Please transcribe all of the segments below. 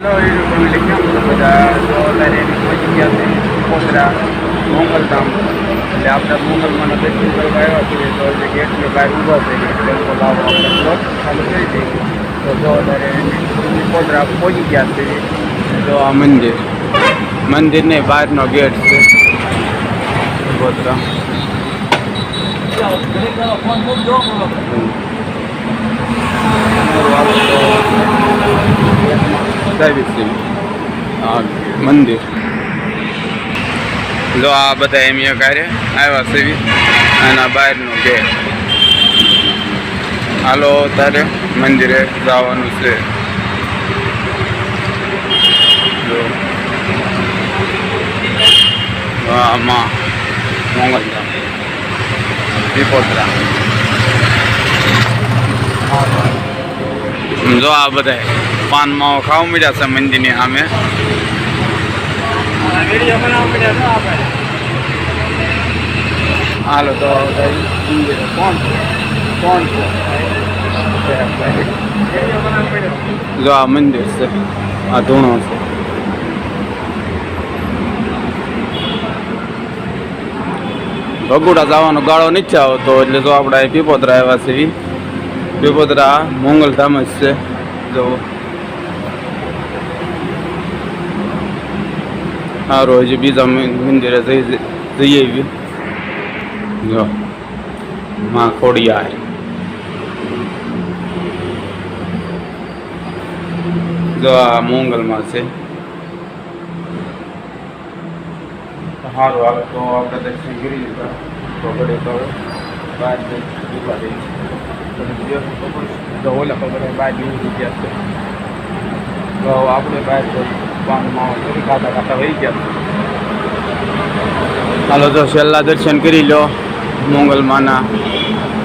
Family કેમ છો બધા? તો અત્યારે પહોંચી ગયા છે પોતરા મોંગલધામ. એટલે આપણે મોંગલમાંના દર્શન કરવા આવ્યા છીએ. તો જે ગેટની બહાર ઊભા છે એટલે લાવો આપણે બ્લોગ ચાલુ કરી દઈએ. તો જો અત્યારે પોતરા પહોંચી ગયા છે. જો આ મંદિરની બહારનો ગેટ છે પોતરા. મંદિર જો આ બધા એમ કાર્ય આવ્યા છે એના બહારનો ગેટ. હાલો તારે મંદિરે જવાનું છે. આમાં મોંગલધામ પીપોતરા. જો આ બધા પાન માવો ખાવા મળ્યા છે મંદિરની સામે. હાલો તો જો આ મંદિર છે, આ ધૂણો છે. ભગુડા જવાનો ગાળો નીચે આવતો એટલે જો આપણે પીપોતરા આવ્યા છે. પીપોતરા મોંગલધામ જ છે. જો સારું હજી બીજા મંદિરે જઈએ આવી. જો માં ખોડિયાર. જો આ મોંગલમાં છે. સારું હાલ તો આપણે દર્શન કરી લીધા. તો ઘડે તો બહાર ઉભા રહી તો ઓલા ખબર બહાર જેવું જગ્યા છે. તો આપણે બહાર પાનમાં ખાતા વહી ગયા. હાલો તો છેલ્લા દર્શન કરી લો મોંગલમાંના.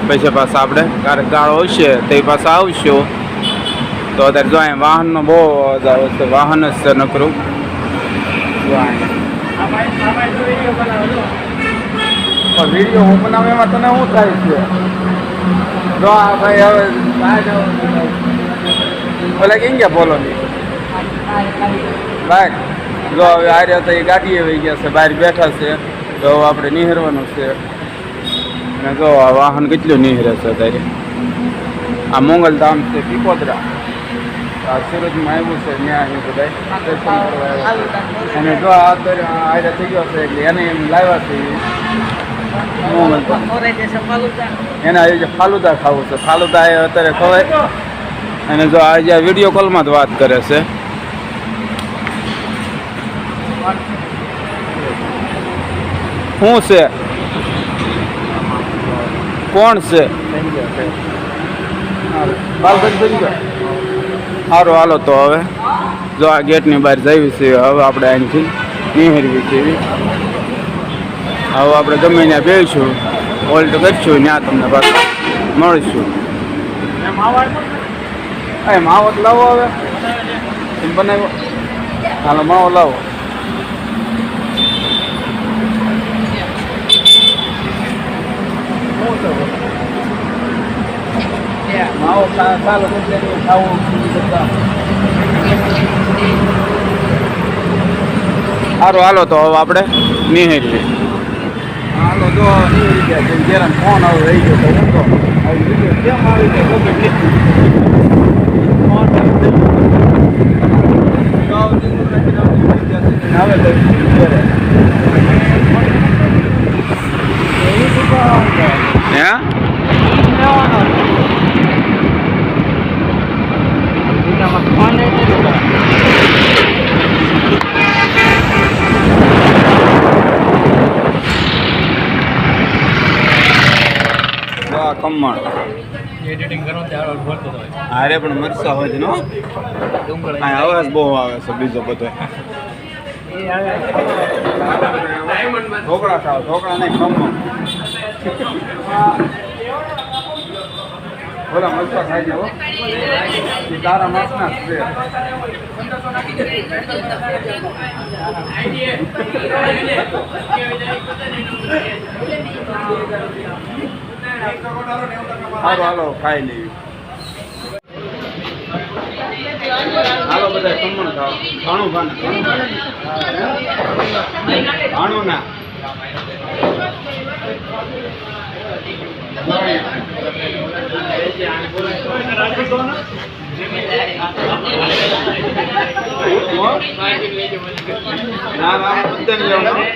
પછી પાછા આપણે ક્યારેક ગાળો હશે તો એ પાછા આવશું. તો અત્યારે જો અહીં વાહનનો બહુ અવાજ આવે છે. વાહન જ છે નકરું. વિડીયો હું બનાવું એમાં તને શું થાય છે? જો આ ભાઈ હવે ઓલા કેમ ગયા બોલો નહીં ભાઈ. જો હવે આ રહ્યા તો એ ગાડીએ વહી ગયા છે, બહાર બેઠા છે. તો આપણે નિહરવાનું છે. અને જો આ વાહન કેટલું નિહરે છે અત્યારે. આ મોંગલધામ છે પીપોતરા. આ સુરતમાં આવ્યું છે ત્યાં અહીં બધા દર્શન કરવા આવ્યા. અને જો આ અત્યારે આયરા થઈ ગયો છે એટલે એને એમ લાવ્યા છે એને આજે ફાલુદા ખાવું છે. ફાલુદા એ અત્યારે ખવાય. અને જો આજે વિડીયો કોલમાં જ વાત કરે છે. શું છે? કોણ છે? સારું હાલો તો હવે જો આ ગેટની બહાર જઈએ છીએ. હવે આપણે અહીંથી નિહરવી છે. હવે આપણે ગમે ત્યાં બેસીશું, હોલ્ડ કરીશું, ત્યાં તમને પાછું મળીશું. માવો લાવો હવે બનાવ્યો. હાલો માવો લાવો. માવો ચાલો ખાવું. સારું હાલો તો હવે આપણે નિહાળીએ. હાલો તો નિહાળી ગયા. જયારે ફોન હવે રહી ગયો તો હું તો કેમ આવી ગયો ખમણ એડિટિંગ કરો ત્યારે બોલતો હોય. અરે પણ મરસા હોય નો અવાજ બહુ આવે છે. બીજો બધો ઢોકળા ખાવ. ઢોકળા નહીં ખમણ. બોલા મરસા ખાઈ જાઓ. તારા માસના છે. હાલો હાલો ખાઈ લેવી. હાલો બધા ખમણ ખાઓ. ઘણું ખાને ઘણું ના ના ના બધાને લેવાનું.